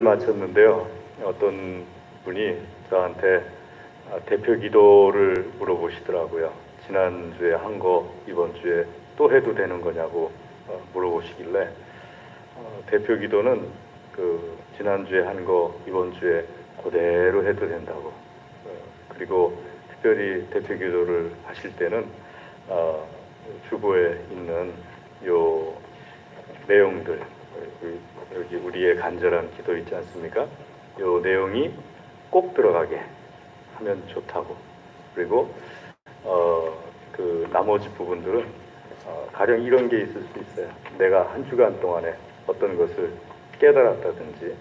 마쳤는데요. 어떤 분이 저한테 대표 기도를 물어보시더라고요. 지난주에 한 거 이번 주에 또 해도 되는 거냐고 물어보시길래 대표 기도는 지난주에 한 거 이번 주에 그대로 해도 된다고. 그리고 특별히 대표 기도를 하실 때는 주보에 있는 요 내용들, 여기 우리의 간절한 기도 있지 않습니까? 요 내용이 꼭 들어가게 하면 좋다고. 그리고 나머지 부분들은 가령 이런 게 있을 수 있어요. 내가 한 주간 동안에 어떤 것을 깨달았다든지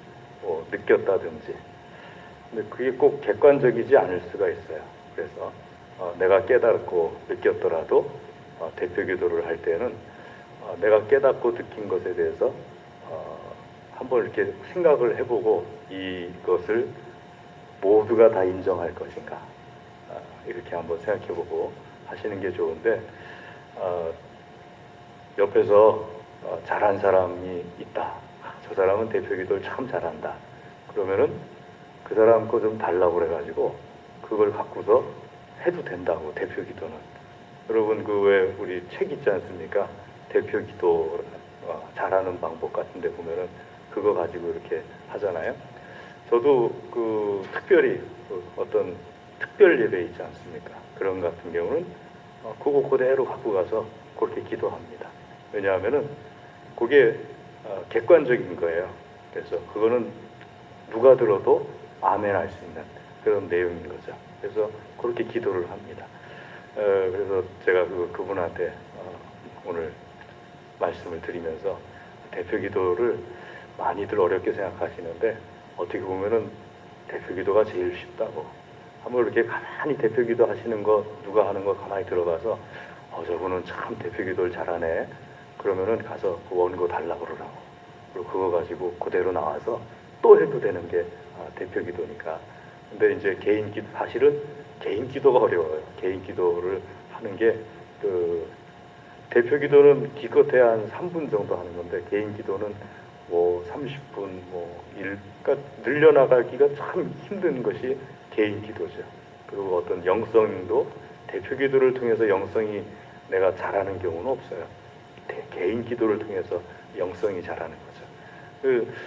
느꼈다든지, 근데 그게 꼭 객관적이지 않을 수가 있어요. 그래서 내가 깨닫고 느꼈더라도 대표 기도를 할 때는 내가 깨닫고 느낀 것에 대해서 한번 이렇게 생각을 해보고 이것을 모두가 다 인정할 것인가, 이렇게 한번 생각해보고 하시는 게 좋은데, 옆에서 잘한 사람이 있다. 저 사람은 대표 기도를 참 잘한다. 그러면은 그 사람 거 좀 달라고 그래가지고 그걸 갖고서 해도 된다고. 대표 기도는 여러분 왜 우리 책 있지 않습니까? 대표 기도 잘하는 방법 같은데 보면은 그거 가지고 이렇게 하잖아요. 저도 특별히 어떤 특별 예배 있지 않습니까? 그런 같은 경우는 그거 그대로 갖고 가서 그렇게 기도합니다. 왜냐하면은 그게 객관적인 거예요. 그래서 그거는 누가 들어도 아멘 할 수 있는 그런 내용인 거죠. 그래서 그렇게 기도를 합니다. 그래서 제가 그분한테 오늘 말씀을 드리면서 대표 기도를 많이들 어렵게 생각하시는데 어떻게 보면은 대표 기도가 제일 쉽다고. 한번 이렇게 가만히 대표 기도 하시는 거, 누가 하는 거 가만히 들어가서 저분은 참 대표 기도를 잘하네. 그러면은 가서 그 원고 달라고 그러라고. 그리고 그거 가지고 그대로 나와서 또 해도 되는 게 대표 기도니까. 근데 이제 개인 기도, 사실은 개인 기도가 어려워요. 개인 기도를 하는 게 대표 기도는 기껏해야 한 3분 정도 하는 건데, 개인 기도는 30분, 그러니까 늘려나가기가 참 힘든 것이 개인 기도죠. 그리고 어떤 영성도 대표 기도를 통해서 영성이 내가 잘하는 경우는 없어요. 개인 기도를 통해서 영성이 잘하는 거죠.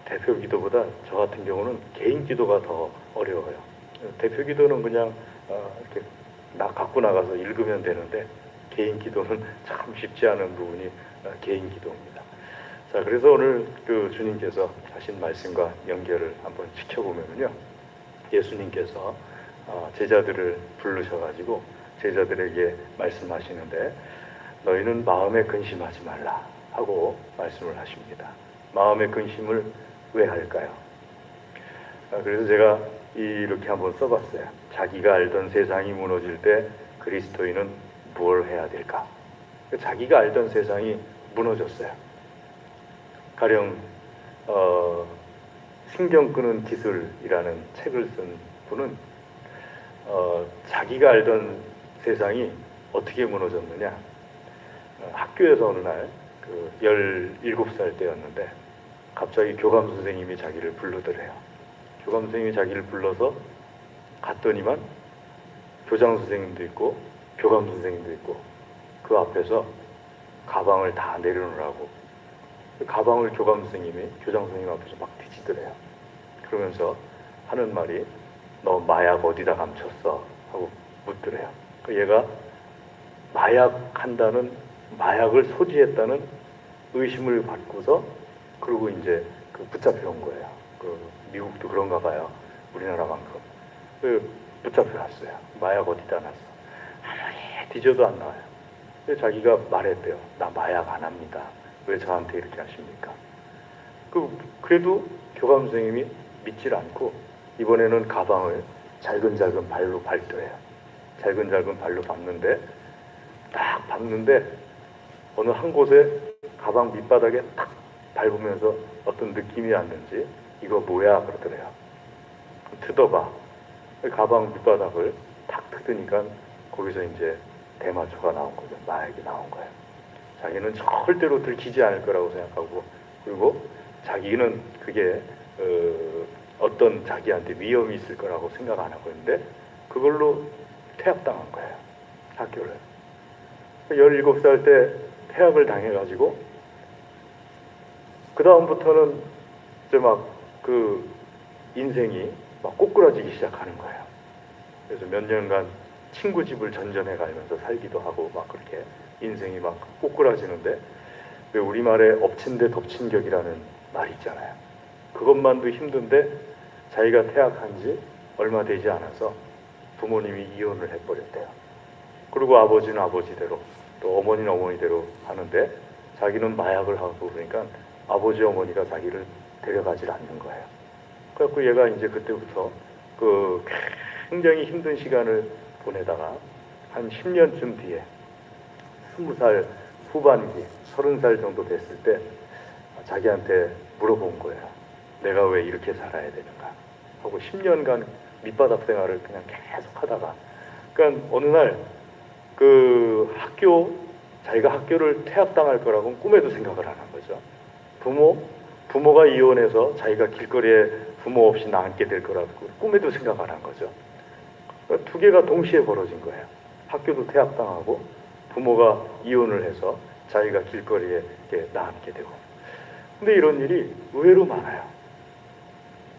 대표 기도보다 저 같은 경우는 개인 기도가 더 어려워요. 대표 기도는 그냥 이렇게 갖고 나가서 읽으면 되는데, 개인 기도는 참 쉽지 않은 부분이 개인 기도입니다. 자, 그래서 오늘 주님께서 하신 말씀과 연결을 한번 지켜보면요, 예수님께서 제자들을 부르셔가지고 제자들에게 말씀하시는데, 너희는 마음에 근심하지 말라 하고 말씀을 하십니다. 마음의 근심을 왜 할까요? 그래서 제가 이렇게 한번 써봤어요. 자기가 알던 세상이 무너질 때 그리스도인은 뭘 해야 될까? 자기가 알던 세상이 무너졌어요. 가령 신경 끄는 기술이라는 책을 쓴 분은 자기가 알던 세상이 어떻게 무너졌느냐, 학교에서 어느 날 17살 때였는데 갑자기 교감 선생님이 자기를 부르더래요. 교감 선생님이 자기를 불러서 갔더니만 교장 선생님도 있고 교감 선생님도 있고 그 앞에서 가방을 다 내려놓으라고. 그 가방을 교감 선생님이 교장 선생님 앞에서 막 뒤지더래요. 그러면서 하는 말이 너 마약 어디다 감췄어? 하고 묻더래요. 얘가 마약을 소지했다는 의심을 받고서 그리고 이제 붙잡혀온 거예요. 미국도 그런가 봐요. 우리나라만큼. 붙잡혀왔어요. 마약 어디다 놨어? 아무리 뒤져도 안 나와요. 그래서 자기가 말했대요. 나 마약 안 합니다. 왜 저한테 이렇게 하십니까? 그래도 교감 선생님이 믿질 않고 이번에는 가방을 잘근잘근 발로 밟더래요. 잘근잘근 발로 밟는데, 딱 밟는데 어느 한 곳에 가방 밑바닥에 딱 밟으면서 어떤 느낌이 왔는지 이거 뭐야 그러더래요. 뜯어봐. 가방 밑바닥을 탁 뜯으니까 거기서 이제 대마초가 나온 거죠. 마약이 나온 거예요. 자기는 절대로 들키지 않을 거라고 생각하고, 그리고 자기는 그게 어떤 자기한테 위험이 있을 거라고 생각 안 하고 있는데 그걸로 퇴학당한 거예요. 학교를. 17살 때 퇴학을 당해가지고 그 다음부터는 이제 막 그 인생이 막 꼬꾸라지기 시작하는 거예요. 그래서 몇 년간 친구 집을 전전해 가면서 살기도 하고 막 그렇게 인생이 막 꼬꾸라지는데, 왜 우리말에 엎친 데 덮친 격이라는 말이 있잖아요. 그것만도 힘든데 자기가 퇴학한 지 얼마 되지 않아서 부모님이 이혼을 해버렸대요. 그리고 아버지는 아버지대로 또 어머니는 어머니대로 하는데 자기는 마약을 하고 그러니까 아버지 어머니가 자기를 데려가질 않는 거예요. 그래갖고 얘가 이제 그때부터 그 굉장히 힘든 시간을 보내다가 한 10년쯤 뒤에 20살 후반기 30살 정도 됐을 때 자기한테 물어본 거예요. 내가 왜 이렇게 살아야 되는가 하고 10년간 밑바닥 생활을 그냥 계속 하다가, 그러니까 어느 날 그 자기가 학교를 퇴학당할 거라고는 꿈에도 생각을 안 한 거죠. 부모가 이혼해서 자기가 길거리에 부모 없이 남게 될 거라고 꿈에도 생각 안 한 거죠. 그러니까 두 개가 동시에 벌어진 거예요. 학교도 퇴학당하고 부모가 이혼을 해서 자기가 길거리에 이렇게 남게 되고. 근데 이런 일이 의외로 많아요.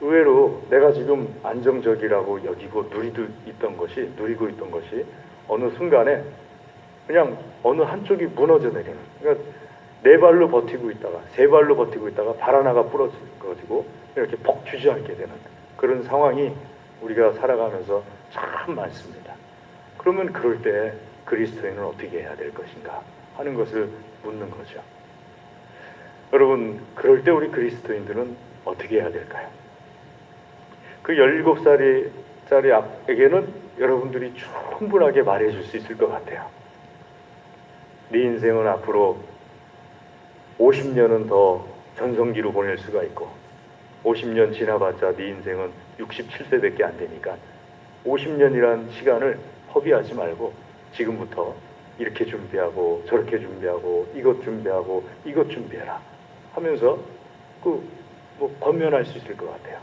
의외로 내가 지금 안정적이라고 여기고 누리고 있던 것이 어느 순간에 그냥 어느 한쪽이 무너져 내리는. 그러니까 네 발로 버티고 있다가 세 발로 버티고 있다가 발 하나가 부러지고 이렇게 폭 주저앉게 되는 그런 상황이 우리가 살아가면서 참 많습니다. 그러면 그럴 때 그리스도인은 어떻게 해야 될 것인가 하는 것을 묻는 거죠. 여러분, 그럴 때 우리 그리스도인들은 어떻게 해야 될까요? 그 17살짜리 에게는 여러분들이 충분하게 말해줄 수 있을 것 같아요. 네 인생은 앞으로 50년은 더 전성기로 보낼 수가 있고 50년 지나봤자 네 인생은 67세밖에 안 되니까 50년이란 시간을 허비하지 말고 지금부터 이렇게 준비하고 저렇게 준비하고 이것 준비하고 이것 준비해라 하면서 권면할 수 있을 것 같아요.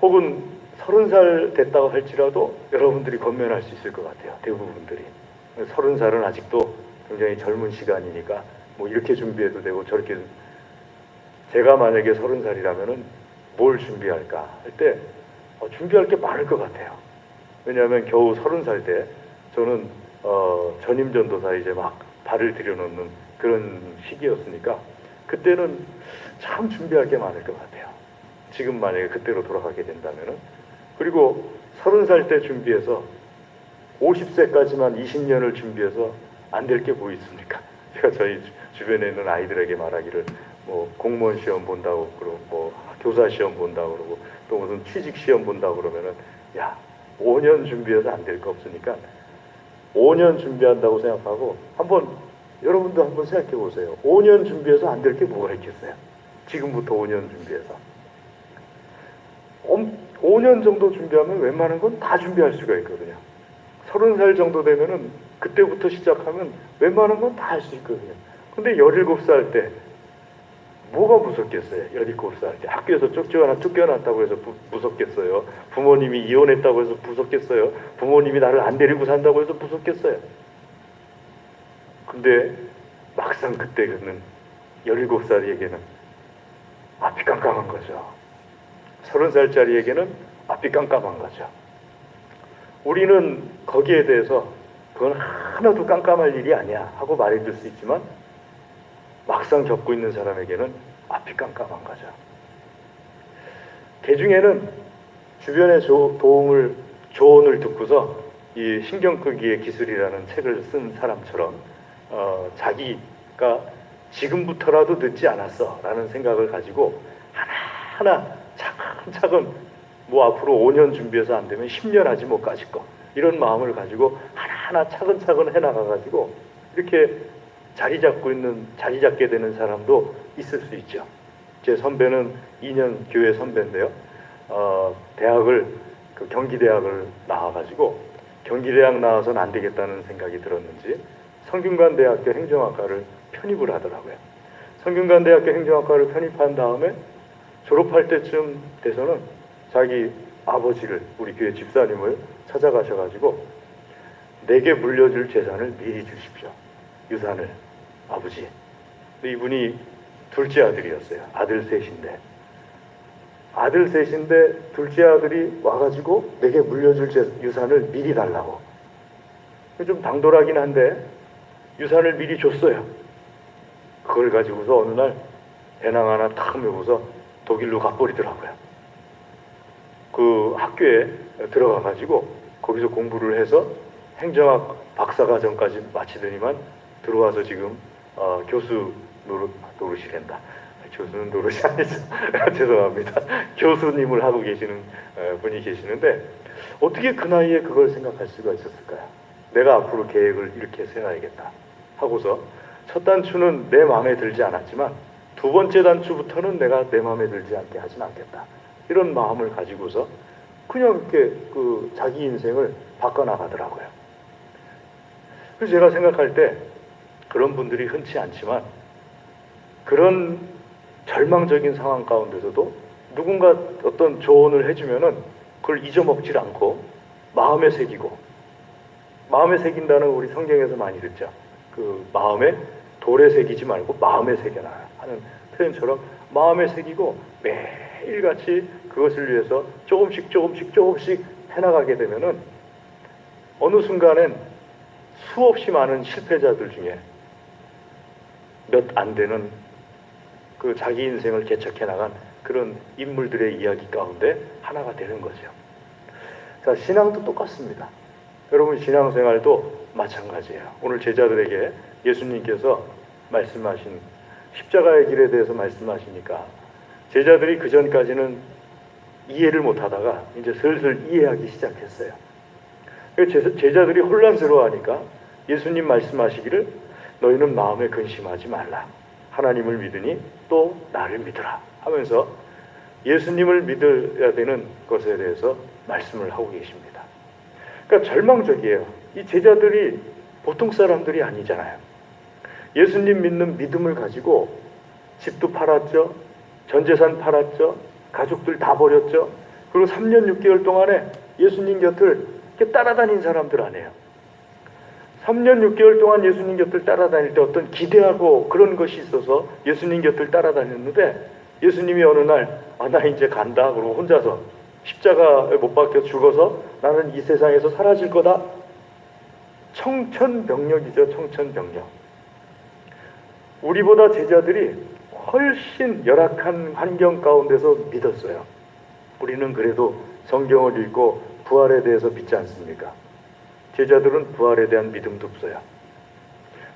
혹은 30살 됐다고 할지라도 여러분들이 권면할 수 있을 것 같아요. 대부분들이 30살은 아직도 굉장히 젊은 시간이니까 뭐 이렇게 준비해도 되고 저렇게. 제가 만약에 30살이라면은 뭘 준비할까 할 때 준비할 게 많을 것 같아요. 왜냐하면 겨우 30살 때 저는 전임 전도사 이제 막 발을 들여놓는 그런 시기였으니까 그때는 참 준비할 게 많을 것 같아요. 지금 만약에 그때로 돌아가게 된다면은. 그리고 30살 때 준비해서 50세까지만 20년을 준비해서 안 될 게 뭐 있습니까? 제가 저희 주변에 있는 아이들에게 말하기를 뭐 공무원 시험 본다고 그러고 뭐 교사 시험 본다고 그러고 또 무슨 취직 시험 본다고 그러면은 야 5년 준비해서 안 될 거 없으니까 5년 준비한다고 생각하고 여러분도 한번 생각해 보세요. 5년 준비해서 안 될 게 뭐가 있겠어요? 지금부터 5년 준비해서 5년 정도 준비하면 웬만한 건 다 준비할 수가 있거든요. 30살 정도 되면은 그때부터 시작하면 웬만한 건 다 할 수 있거든요. 근데 17살 때 뭐가 무섭겠어요? 17살 때 학교에서 쫓겨났다고 해서 무섭겠어요? 부모님이 이혼했다고 해서 무섭겠어요? 부모님이 나를 안 데리고 산다고 해서 무섭겠어요? 근데 막상 그때는 17살에게는 앞이 깜깜한 거죠. 30살짜리에게는 앞이 깜깜한 거죠. 우리는 거기에 대해서 그건 하나도 깜깜할 일이 아니야 하고 말해줄 수 있지만 막상 겪고 있는 사람에게는 앞이 깜깜한 거죠. 개중에는 주변의 조언을 듣고서 이 신경 끄기의 기술이라는 책을 쓴 사람처럼 자기가 지금부터라도 늦지 않았어 라는 생각을 가지고 하나하나 차근차근 뭐 앞으로 5년 준비해서 안 되면 10년 하지 뭐 까짓 거 이런 마음을 가지고 하나하나 차근차근 해나가가지고 이렇게 자리 잡게 되는 사람도 있을 수 있죠. 제 선배는 2년 교회 선배인데요. 경기대학을 나와가지고 경기대학 나와서는 안 되겠다는 생각이 들었는지 성균관대학교 행정학과를 편입을 하더라고요. 성균관대학교 행정학과를 편입한 다음에 졸업할 때쯤 돼서는 자기 아버지를, 우리 교회 집사님을 찾아가셔가지고 내게 물려줄 재산을 미리 주십시오. 유산을. 아버지. 근데 이분이 둘째 아들이었어요. 아들 셋인데. 아들 셋인데 둘째 아들이 와가지고 내게 물려줄 유산을 미리 달라고. 좀 당돌하긴 한데 유산을 미리 줬어요. 그걸 가지고서 어느 날 배낭 하나 탁 메고서 독일로 가버리더라고요. 그 학교에 들어가가지고 거기서 공부를 해서 행정학 박사과정까지 마치더니만 들어와서 지금 교수 노릇이란다. 교수는 노릇이 아니죠. 죄송합니다. 교수님을 하고 계시는 분이 계시는데 어떻게 그 나이에 그걸 생각할 수가 있었을까요? 내가 앞으로 계획을 이렇게 세워야겠다 하고서 첫 단추는 내 마음에 들지 않았지만 두 번째 단추부터는 내가 내 마음에 들지 않게 하진 않겠다. 이런 마음을 가지고서 그냥 이렇게 그 자기 인생을 바꿔나가더라고요. 그래서 제가 생각할 때 그런 분들이 흔치 않지만 그런 절망적인 상황 가운데서도 누군가 어떤 조언을 해주면은 그걸 잊어먹질 않고 마음에 새기고, 마음에 새긴다는 우리 성경에서 많이 듣죠. 그 마음에 돌에 새기지 말고 마음에 새겨라 하는 표현처럼 마음에 새기고 매일같이 그것을 위해서 조금씩 해나가게 되면은 어느 순간엔 수없이 많은 실패자들 중에 몇 안 되는 그 자기 인생을 개척해 나간 그런 인물들의 이야기 가운데 하나가 되는 거죠. 자, 신앙도 똑같습니다. 여러분 신앙생활도 마찬가지예요. 오늘 제자들에게 예수님께서 말씀하신 십자가의 길에 대해서 말씀하시니까 제자들이 그 전까지는 이해를 못하다가 이제 슬슬 이해하기 시작했어요. 제자들이 혼란스러워하니까 예수님 말씀하시기를 너희는 마음에 근심하지 말라. 하나님을 믿으니 또 나를 믿으라 하면서 예수님을 믿어야 되는 것에 대해서 말씀을 하고 계십니다. 그러니까 절망적이에요. 이 제자들이 보통 사람들이 아니잖아요. 예수님 믿는 믿음을 가지고 집도 팔았죠. 전 재산 팔았죠. 가족들 다 버렸죠. 그리고 3년 6개월 동안에 예수님 곁을 이렇게 따라다닌 사람들 아니에요. 3년 6개월 동안 예수님 곁을 따라다닐 때 어떤 기대하고 그런 것이 있어서 예수님 곁을 따라다녔는데 예수님이 어느 날 나 이제 간다 그러고 혼자서 십자가에 못 박혀 죽어서 나는 이 세상에서 사라질 거다. 청천벽력이죠. 청천벽력. 우리보다 제자들이 훨씬 열악한 환경 가운데서 믿었어요. 우리는 그래도 성경을 읽고 부활에 대해서 믿지 않습니까? 제자들은 부활에 대한 믿음도 없어요.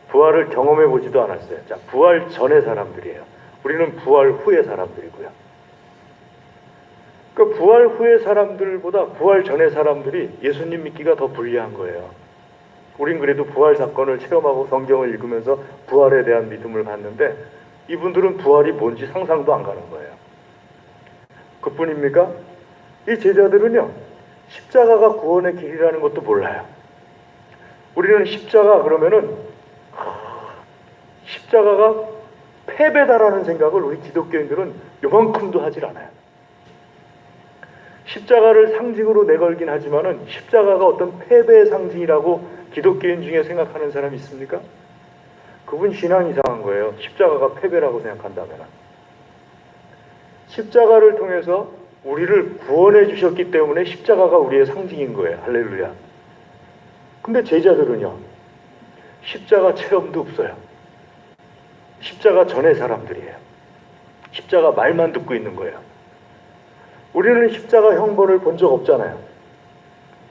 부활을 경험해 보지도 않았어요. 자, 부활 전의 사람들이에요. 우리는 부활 후의 사람들이고요. 그 부활 후의 사람들보다 부활 전의 사람들이 예수님 믿기가 더 불리한 거예요. 우린 그래도 부활 사건을 체험하고 성경을 읽으면서 부활에 대한 믿음을 갖는데 이분들은 부활이 뭔지 상상도 안 가는 거예요. 그뿐입니까? 이 제자들은요, 십자가가 구원의 길이라는 것도 몰라요. 우리는 십자가 그러면은 십자가가 패배다라는 생각을 우리 기독교인들은 요만큼도 하질 않아요. 십자가를 상징으로 내걸긴 하지만은 십자가가 어떤 패배의 상징이라고 기독교인 중에 생각하는 사람이 있습니까? 그분 신앙이 이상한 거예요. 십자가가 패배라고 생각한다면. 십자가를 통해서 우리를 구원해 주셨기 때문에 십자가가 우리의 상징인 거예요. 할렐루야. 근데 제자들은요, 십자가 체험도 없어요. 십자가 전의 사람들이에요. 십자가 말만 듣고 있는 거예요. 우리는 십자가 형벌을 본 적 없잖아요.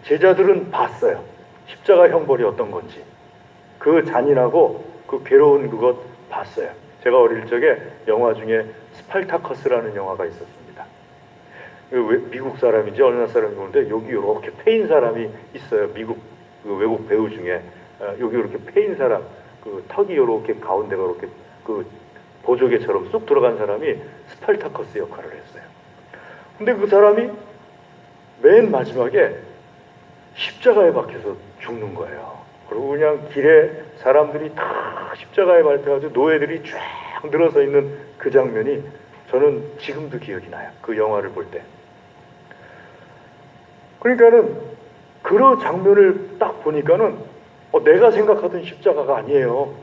제자들은 봤어요. 십자가 형벌이 어떤 건지. 그 잔인하고 그 괴로운 그것 봤어요. 제가 어릴 적에 영화 중에 스팔타커스라는 영화가 있었습니다. 미국 사람인지 어느 나라 사람인지 모르는데 여기 이렇게 패인 사람이 있어요. 미국 그 외국 배우 중에 여기 이렇게 패인 사람, 그 턱이 이렇게 가운데가 이렇게 그 보조개처럼 쑥 들어간 사람이 스팔타커스 역할을 했어요. 근데 그 사람이 맨 마지막에 십자가에 박혀서 죽는 거예요. 그리고 그냥 길에 사람들이 다 십자가에 밟혀가지고 노예들이 쫙 늘어서 있는 그 장면이 저는 지금도 기억이 나요. 그 영화를 볼 때. 그러니까는 그 장면을 딱 보니까는 내가 생각하던 십자가가 아니에요.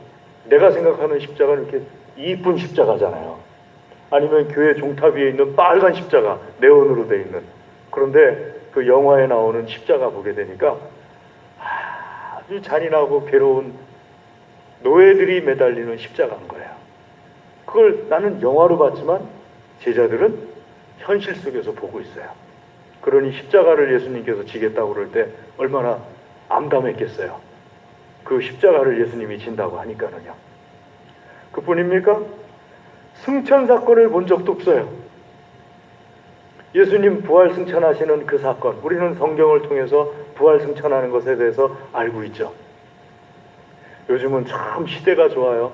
내가 생각하는 십자가는 이렇게 이쁜 십자가잖아요. 아니면 교회 종탑 위에 있는 빨간 십자가, 네온으로 돼 있는. 그런데 그 영화에 나오는 십자가 보게 되니까 아주 잔인하고 괴로운 노예들이 매달리는 십자가인 거예요. 그걸 나는 영화로 봤지만 제자들은 현실 속에서 보고 있어요. 그러니 십자가를 예수님께서 지겠다고 그럴 때 얼마나 암담했겠어요. 그 십자가를 예수님이 진다고 하니까는요. 그뿐입니까? 승천 사건을 본 적도 없어요. 예수님 부활 승천하시는 그 사건, 우리는 성경을 통해서 부활 승천하는 것에 대해서 알고 있죠. 요즘은 참 시대가 좋아요.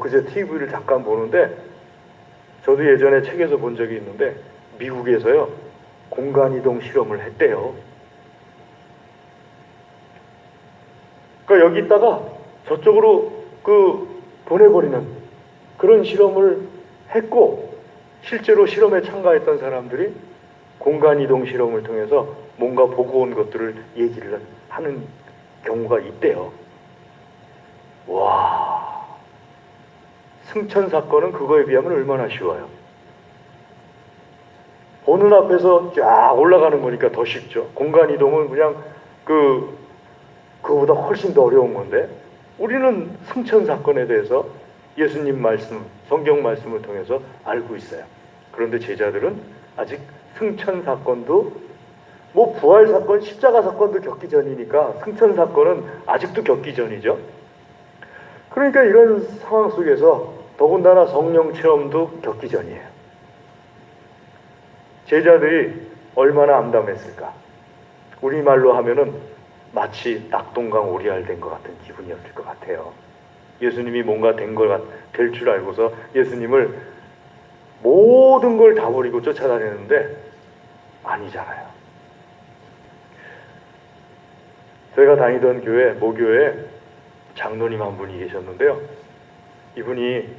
그제 TV를 잠깐 보는데 저도 예전에 책에서 본 적이 있는데 미국에서요 공간이동 실험을 했대요. 그러니까 여기 있다가 저쪽으로 보내버리는 그런 실험을 했고, 실제로 실험에 참가했던 사람들이 공간이동 실험을 통해서 뭔가 보고 온 것들을 얘기를 하는 경우가 있대요. 와, 승천 사건은 그거에 비하면 얼마나 쉬워요. 보는 앞에서 쫙 올라가는 거니까 더 쉽죠. 공간 이동은 그냥 그거보다 훨씬 더 어려운 건데, 우리는 승천 사건에 대해서 예수님 말씀, 성경 말씀을 통해서 알고 있어요. 그런데 제자들은 아직 승천 사건도 부활 사건, 십자가 사건도 겪기 전이니까 승천 사건은 아직도 겪기 전이죠. 그러니까 이런 상황 속에서 더군다나 성령 체험도 겪기 전이에요. 제자들이 얼마나 암담했을까. 우리말로 하면은 마치 낙동강 오리알 된 것 같은 기분이었을 것 같아요. 예수님이 뭔가 될 줄 알고서 예수님을 모든 걸 다 버리고 쫓아다녔는데 아니잖아요. 제가 다니던 교회, 모교회에 장로님 한 분이 계셨는데요. 이분이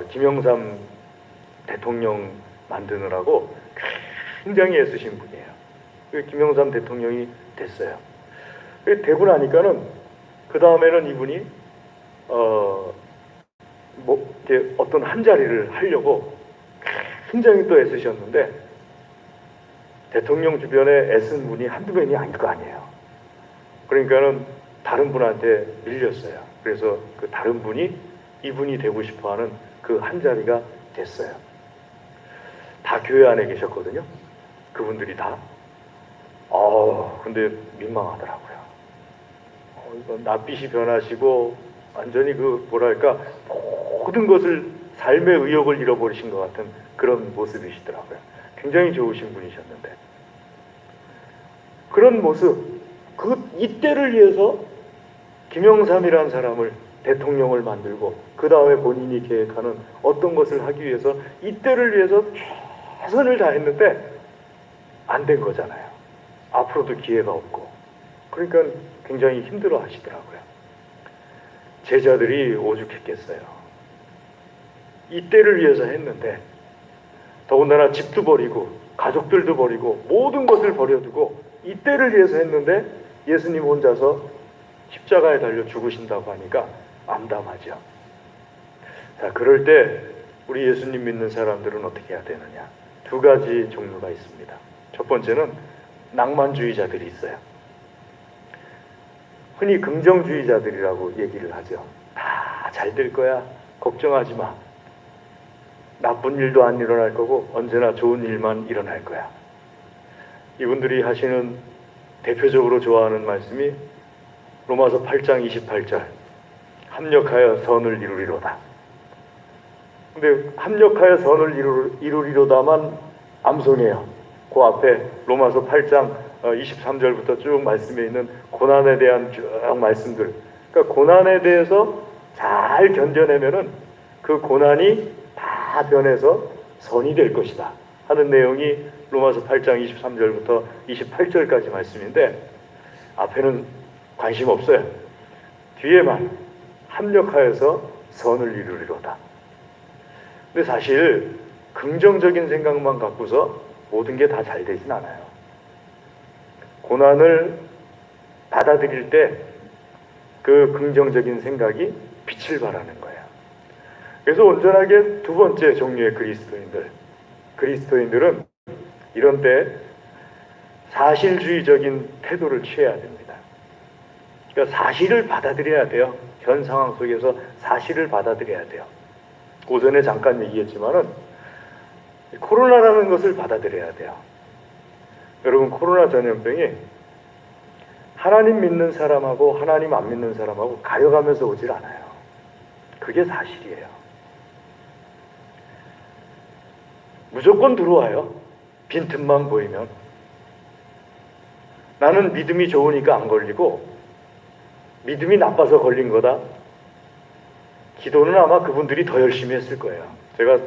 김영삼 대통령 만드느라고 굉장히 애쓰신 분이에요. 김영삼 대통령이 됐어요. 되고 나니까는 그 다음에는 이분이 어떤 한 자리를 하려고 굉장히 또 애쓰셨는데 대통령 주변에 애쓴 분이 한두 명이 아닐 거 아니에요. 그러니까는 다른 분한테 밀렸어요. 그래서 그 다른 분이 이분이 되고 싶어하는 그 한 자리가 됐어요. 다 교회 안에 계셨거든요. 그분들이 다. 근데 민망하더라고요. 낯빛이 변하시고 완전히 모든 것을 삶의 의욕을 잃어버리신 것 같은 그런 모습이시더라고요. 굉장히 좋으신 분이셨는데 그런 모습, 이때를 위해서 김영삼이라는 사람을 대통령을 만들고 그 다음에 본인이 계획하는 어떤 것을 하기 위해서 이때를 위해서 최선을 다했는데 안 된 거잖아요. 앞으로도 기회가 없고. 그러니까 굉장히 힘들어 하시더라고요. 제자들이 오죽했겠어요. 이때를 위해서 했는데 더군다나 집도 버리고 가족들도 버리고 모든 것을 버려두고 이때를 위해서 했는데 예수님 혼자서 십자가에 달려 죽으신다고 하니까 암담하죠. 자, 그럴 때 우리 예수님 믿는 사람들은 어떻게 해야 되느냐? 두 가지 종류가 있습니다. 첫 번째는 낭만주의자들이 있어요. 흔히 긍정주의자들이라고 얘기를 하죠. 다 잘 될 거야. 걱정하지 마. 나쁜 일도 안 일어날 거고 언제나 좋은 일만 일어날 거야. 이분들이 하시는 대표적으로 좋아하는 말씀이 로마서 8장 28절 합력하여 선을 이루리로다. 근데 합력하여 선을 이루리로다만 암송해요. 그 앞에 로마서 8장 23절부터 쭉 말씀에 있는 고난에 대한 쭉 말씀들. 그러니까 고난에 대해서 잘 견뎌내면은 그 고난이 다 변해서 선이 될 것이다 하는 내용이 로마서 8장 23절부터 28절까지 말씀인데 앞에는 관심 없어요. 뒤에만 합력하여서 선을 이루리로다. 근데 사실 긍정적인 생각만 갖고서 모든 게 다 잘 되진 않아요. 고난을 받아들일 때 그 긍정적인 생각이 빛을 발하는 거예요. 그래서 온전하게 두 번째 종류의 그리스도인들은 이런 때 사실주의적인 태도를 취해야 됩니다. 그러니까 사실을 받아들여야 돼요. 현 상황 속에서 사실을 받아들여야 돼요. 오전에 잠깐 얘기했지만은 코로나라는 것을 받아들여야 돼요. 여러분, 코로나 전염병이 하나님 믿는 사람하고 하나님 안 믿는 사람하고 가려가면서 오질 않아요. 그게 사실이에요. 무조건 들어와요. 빈틈만 보이면. 나는 믿음이 좋으니까 안 걸리고 믿음이 나빠서 걸린 거다. 기도는 아마 그분들이 더 열심히 했을 거예요. 제가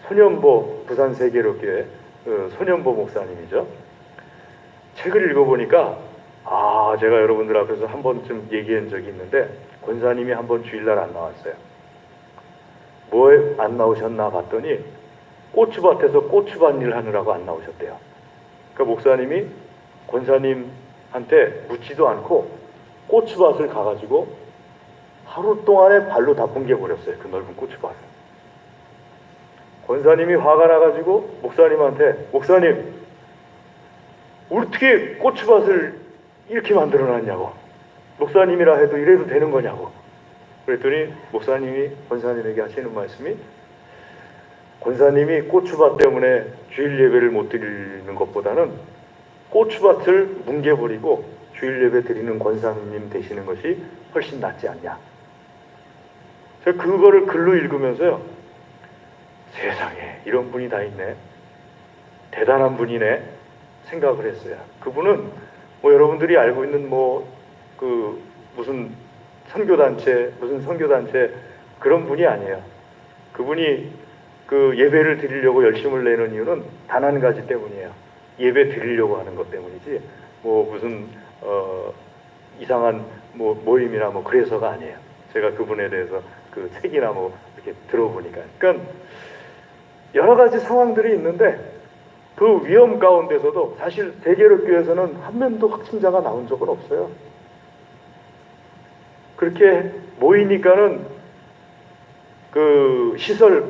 손현보 부산 세계로교회 손현보 목사님이죠. 책을 읽어보니까 제가 여러분들 앞에서 한 번쯤 얘기한 적이 있는데 권사님이 한 번 주일날 안 나왔어요. 뭐에 안 나오셨나 봤더니 고추밭에서 고추밭 일 하느라고 안 나오셨대요. 그 목사님이 권사님한테 묻지도 않고 고추밭을 가가지고 하루 동안에 발로 다 뭉개버렸어요. 그 넓은 고추밭을. 권사님이 화가 나가지고 목사님한테, 목사님, 어떻게 고추밭을 이렇게 만들어놨냐고. 목사님이라 해도 이래도 되는 거냐고. 그랬더니 목사님이 권사님에게 하시는 말씀이, 권사님이 고추밭 때문에 주일 예배를 못 드리는 것보다는 고추밭을 뭉개버리고 주일 예배 드리는 권사님 되시는 것이 훨씬 낫지 않냐. 제가 그거를 글로 읽으면서요, 세상에 이런 분이 다 있네, 대단한 분이네 생각을 했어요. 그분은 여러분들이 알고 있는 무슨 선교단체 그런 분이 아니에요. 그분이 그 예배를 드리려고 열심을 내는 이유는 단 한 가지 때문이에요. 예배 드리려고 하는 것 때문이지 무슨 이상한 모임이나 그래서가 아니에요. 제가 그분에 대해서 그 책이나 이렇게 들어보니까. 그러니까 여러 가지 상황들이 있는데 그 위험 가운데서도 사실 세계로교회에서는 한 명도 확진자가 나온 적은 없어요. 그렇게 모이니까는 그 시설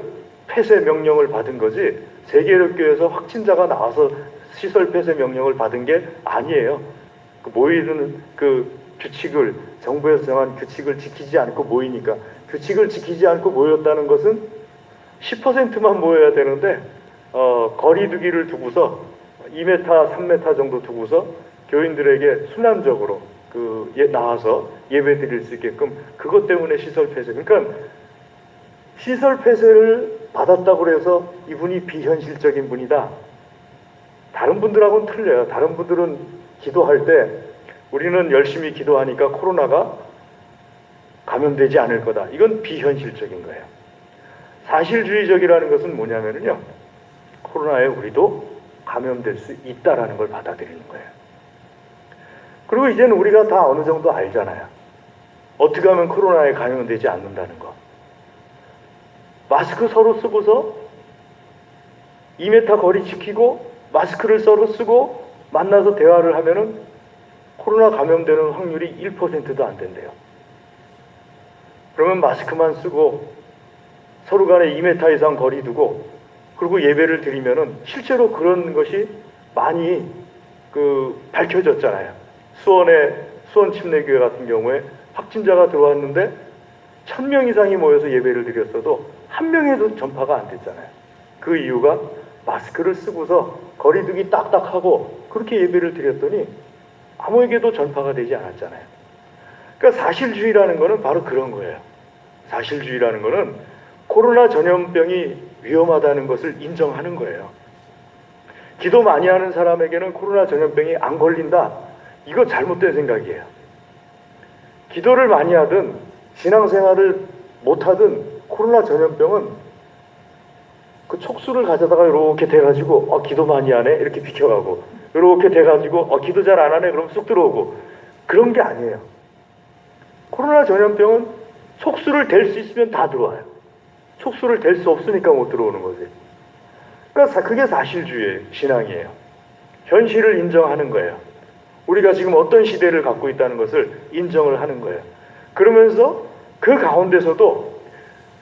폐쇄 명령을 받은 거지, 세계로교회에서 확진자가 나와서 시설 폐쇄 명령을 받은 게 아니에요. 그 모이는 그 규칙을, 정부에서 정한 규칙을 지키지 않고 모이니까, 규칙을 지키지 않고 모였다는 것은 10%만 모여야 되는데 거리 두기를 두고서 2m, 3m 정도 두고서 교인들에게 순환적으로 나와서 예배 드릴 수 있게끔, 그것 때문에 시설 폐쇄. 그러니까 시설 폐쇄를 받았다고 해서 이분이 비현실적인 분이다. 다른 분들하고는 틀려요. 다른 분들은 기도할 때 우리는 열심히 기도하니까 코로나가 감염되지 않을 거다. 이건 비현실적인 거예요. 사실주의적이라는 것은 뭐냐면요, 코로나에 우리도 감염될 수 있다라는 걸 받아들이는 거예요. 그리고 이제는 우리가 다 어느 정도 알잖아요. 어떻게 하면 코로나에 감염되지 않는다는 거. 마스크 서로 쓰고서 2m 거리 지키고 마스크를 서로 쓰고 만나서 대화를 하면은 코로나 감염되는 확률이 1%도 안 된대요. 그러면 마스크만 쓰고 서로 간에 2m 이상 거리 두고 그리고 예배를 드리면은 실제로 그런 것이 많이 밝혀졌잖아요. 수원 침례교회 같은 경우에 확진자가 들어왔는데 1000명 이상이 모여서 예배를 드렸어도 한 명에도 전파가 안 됐잖아요. 그 이유가 마스크를 쓰고서 거리두기 딱딱하고 그렇게 예배를 드렸더니 아무에게도 전파가 되지 않았잖아요. 그러니까 사실주의라는 거는 바로 그런 거예요. 사실주의라는 거는 코로나 전염병이 위험하다는 것을 인정하는 거예요. 기도 많이 하는 사람에게는 코로나 전염병이 안 걸린다. 이거 잘못된 생각이에요. 기도를 많이 하든 신앙생활을 못하든 코로나 전염병은 그 촉수를 가져다가 이렇게 대가지고 기도 많이 하네 이렇게 비켜가고, 이렇게 대가지고 기도 잘 안 하네 그럼 쑥 들어오고, 그런 게 아니에요. 코로나 전염병은 촉수를 댈 수 있으면 다 들어와요. 촉수를 댈 수 없으니까 못 들어오는 거지. 그러니까 그게 사실주의예요. 신앙이에요. 현실을 인정하는 거예요. 우리가 지금 어떤 시대를 갖고 있다는 것을 인정을 하는 거예요. 그러면서 그 가운데서도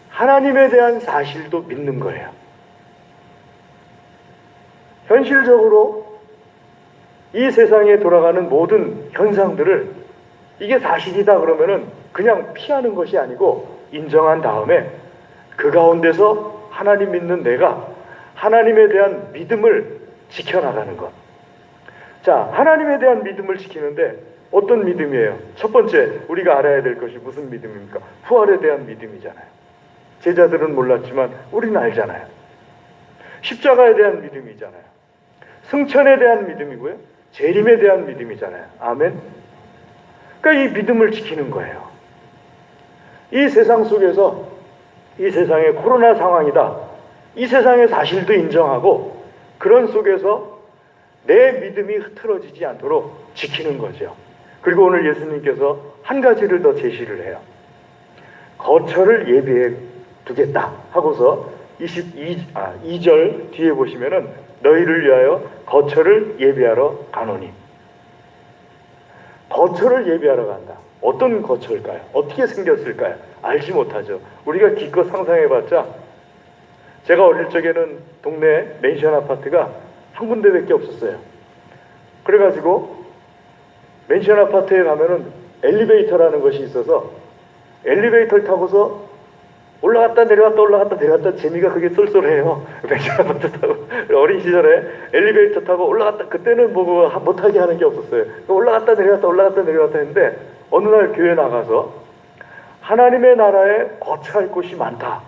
하나님에 대한 사실도 믿는 거예요. 현실적으로 이 세상에 돌아가는 모든 현상들을 이게 사실이다 그러면은 그냥 피하는 것이 아니고 인정한 다음에 그 가운데서 하나님 믿는 내가 하나님에 대한 믿음을 지켜나가는 것. 자, 하나님에 대한 믿음을 지키는데 어떤 믿음이에요? 첫 번째, 우리가 알아야 될 것이 무슨 믿음입니까? 부활에 대한 믿음이잖아요. 제자들은 몰랐지만 우리는 알잖아요. 십자가에 대한 믿음이잖아요. 승천에 대한 믿음이고요. 재림에 대한 믿음이잖아요. 아멘. 그러니까 이 믿음을 지키는 거예요. 이 세상 속에서 이 세상의 코로나 상황이다. 이 세상의 사실도 인정하고 그런 속에서 내 믿음이 흐트러지지 않도록 지키는 거죠. 그리고 오늘 예수님께서 한 가지를 더 제시를 해요. 거처를 예비해 두겠다 하고서 2절 뒤에 보시면은 너희를 위하여 거처를 예비하러 가노니. 거처를 예비하러 간다. 어떤 거처일까요? 어떻게 생겼을까요? 알지 못하죠. 우리가 기껏 상상해봤자 제가 어릴 적에는 동네 맨션 아파트가 한 군데밖에 없었어요. 그래가지고 맨션 아파트에 가면은 엘리베이터라는 것이 있어서 엘리베이터를 타고서 올라갔다 내려갔다 재미가 그게 쏠쏠해요. 맨션 아파트 타고 어린 시절에 엘리베이터 타고 올라갔다 그때는 뭐 못하게 하는 게 없었어요. 올라갔다 내려갔다 했는데 어느 날 교회 나가서 하나님의 나라에 거처할 곳이 많다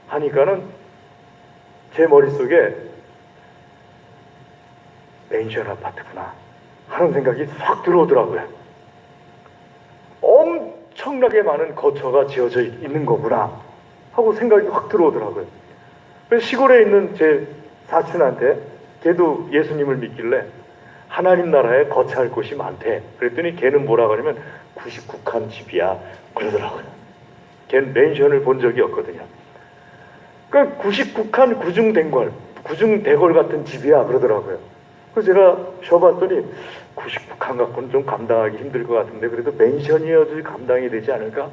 하니까는 제 머릿속에 맨션 아파트구나 하는 생각이 확 들어오더라고요. 엄청나게 많은 거처가 지어져 있는 거구나 하고 생각이 확 들어오더라고요. 그래서 시골에 있는 제 사촌한테 걔도 예수님을 믿길래 하나님 나라에 거처할 곳이 많대. 그랬더니 걔는 뭐라 그러면 99칸 집이야 그러더라고요. 걔는 맨션을 본 적이 없거든요. 그러니까 99칸 구중대궐 같은 집이야 그러더라고요. 그래서 제가 쉬어봤더니 99칸 갖고는 좀 감당하기 힘들 것 같은데 그래도 맨션이어도 감당이 되지 않을까?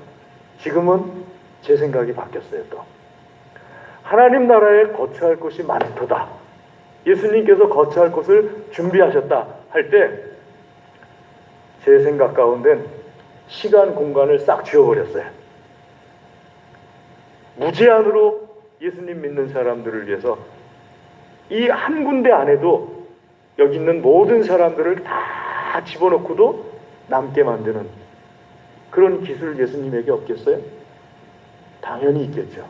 지금은 제 생각이 바뀌었어요. 또 하나님 나라에 거처할 곳이 많도다. 예수님께서 거처할 곳을 준비하셨다 할 때 제 생각 가운데는 시간 공간을 싹 지워버렸어요. 무제한으로 예수님 믿는 사람들을 위해서 이 한 군데 안에도 여기 있는 모든 사람들을 다 집어넣고도 남게 만드는 그런 기술 예수님에게 없겠어요? 당연히 있겠죠.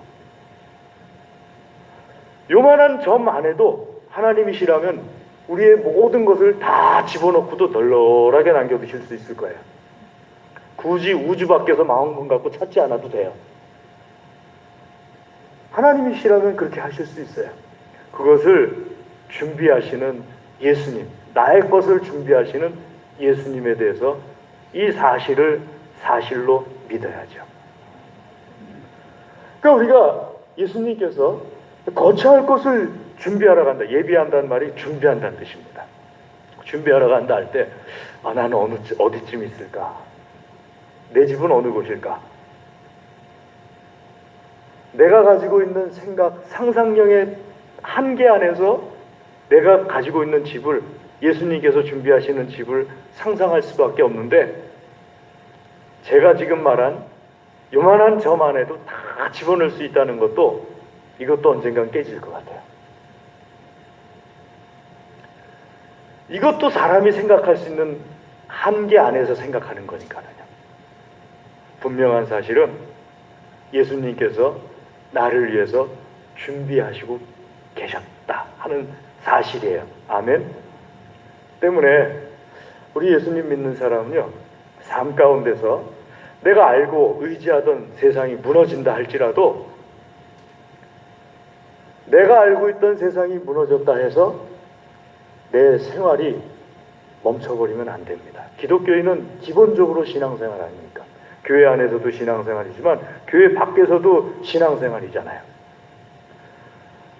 요만한 점 안에도 하나님이시라면 우리의 모든 것을 다 집어넣고도 널널하게 남겨두실 수 있을 거예요. 굳이 우주 밖에서 망원경 갖고 찾지 않아도 돼요. 하나님이시라면 그렇게 하실 수 있어요. 그것을 준비하시는 예수님, 나의 것을 준비하시는 예수님에 대해서 이 사실을 사실로 믿어야죠. 그러니까 우리가 예수님께서 거처할 것을 준비하러 간다. 예비한다는 말이 준비한다는 뜻입니다. 준비하러 간다 할 때 나는 어디쯤 있을까? 내 집은 어느 곳일까? 내가 가지고 있는 생각, 상상력의 한계 안에서 내가 가지고 있는 집을 예수님께서 준비하시는 집을 상상할 수밖에 없는데 제가 지금 말한 요만한 점 안에도 다 집어넣을 수 있다는 것도 이것도 언젠간 깨질 것 같아요. 이것도 사람이 생각할 수 있는 한계 안에서 생각하는 거니까요. 분명한 사실은 예수님께서 나를 위해서 준비하시고 계셨다 하는 사실이에요. 아멘. 때문에 우리 예수님 믿는 사람은요, 삶 가운데서 내가 알고 의지하던 세상이 무너진다 할지라도 내가 알고 있던 세상이 무너졌다 해서 내 생활이 멈춰버리면 안 됩니다. 기독교인은 기본적으로 신앙생활 아닙니까? 교회 안에서도 신앙생활이지만 교회 밖에서도 신앙생활이잖아요.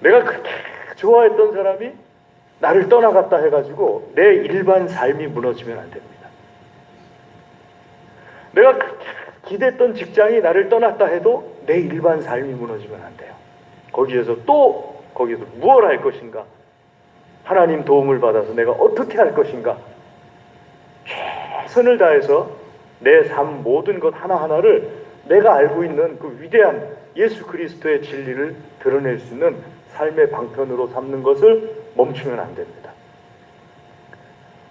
내가 그렇게 좋아했던 사람이 나를 떠나갔다 해가지고 내 일반 삶이 무너지면 안 됩니다. 내가 그렇게 기댔던 직장이 나를 떠났다 해도 내 일반 삶이 무너지면 안 돼요. 거기에서 무엇을 할 것인가? 하나님 도움을 받아서 내가 어떻게 할 것인가? 최선을 다해서 내 삶 모든 것 하나하나를 내가 알고 있는 그 위대한 예수 그리스도의 진리를 드러낼 수 있는 삶의 방편으로 삼는 것을 멈추면 안 됩니다.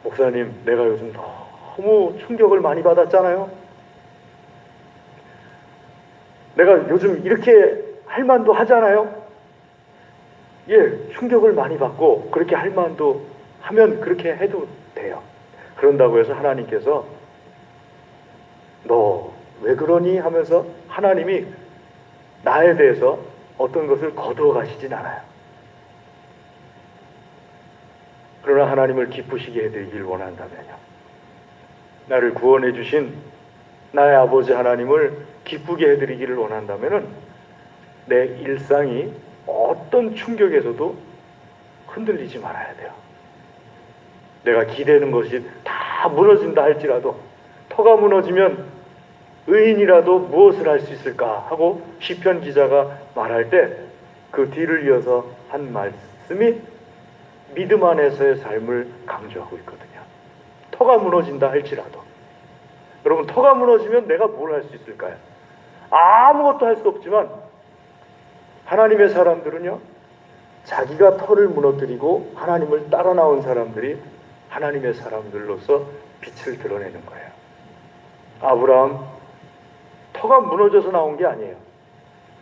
목사님, 내가 요즘 너무 충격을 많이 받았잖아요. 내가 요즘 이렇게 할 만도 하잖아요. 예, 충격을 많이 받고 그렇게 할 만도 하면 그렇게 해도 돼요. 그런다고 해서 하나님께서 너 왜 그러니 하면서 하나님이 나에 대해서 어떤 것을 거두어 가시진 않아요. 그러나 하나님을 기쁘시게 해드리길 원한다면요, 나를 구원해 주신 나의 아버지 하나님을 기쁘게 해드리기를 원한다면은 내 일상이 어떤 충격에서도 흔들리지 말아야 돼요. 내가 기대는 것이 다 무너진다 할지라도, 터가 무너지면 의인이라도 무엇을 할 수 있을까 하고 시편 기자가 말할 때 그 뒤를 이어서 한 말씀이 믿음 안에서의 삶을 강조하고 있거든요. 터가 무너진다 할지라도. 여러분, 터가 무너지면 내가 뭘 할 수 있을까요? 아무것도 할 수 없지만 하나님의 사람들은요, 자기가 터를 무너뜨리고 하나님을 따라 나온 사람들이 하나님의 사람들로서 빛을 드러내는 거예요. 아브라함, 터가 무너져서 나온 게 아니에요.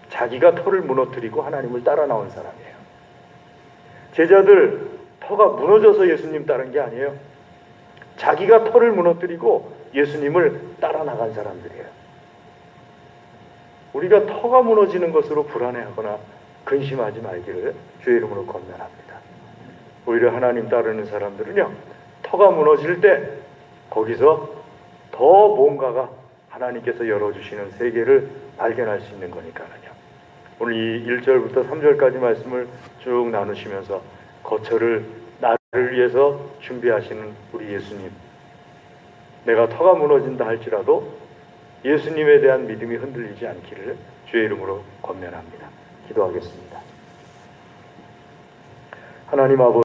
자기가 터를 무너뜨리고 하나님을 따라 나온 사람이에요. 제자들, 터가 무너져서 예수님 따른 게 아니에요. 자기가 터를 무너뜨리고 예수님을 따라 나간 사람들이에요. 우리가 터가 무너지는 것으로 불안해하거나 근심하지 말기를 주의 이름으로 권면합니다. 오히려 하나님 따르는 사람들은요, 터가 무너질 때 거기서 더 뭔가가 하나님께서 열어주시는 세계를 발견할 수 있는 거니까요. 오늘 이 1절부터 3절까지 말씀을 쭉 나누시면서 거처를 나를 위해서 준비하시는 우리 예수님, 내가 터가 무너진다 할지라도 예수님에 대한 믿음이 흔들리지 않기를 주의 이름으로 권면합니다. 기도하겠습니다. 하나님 아버지,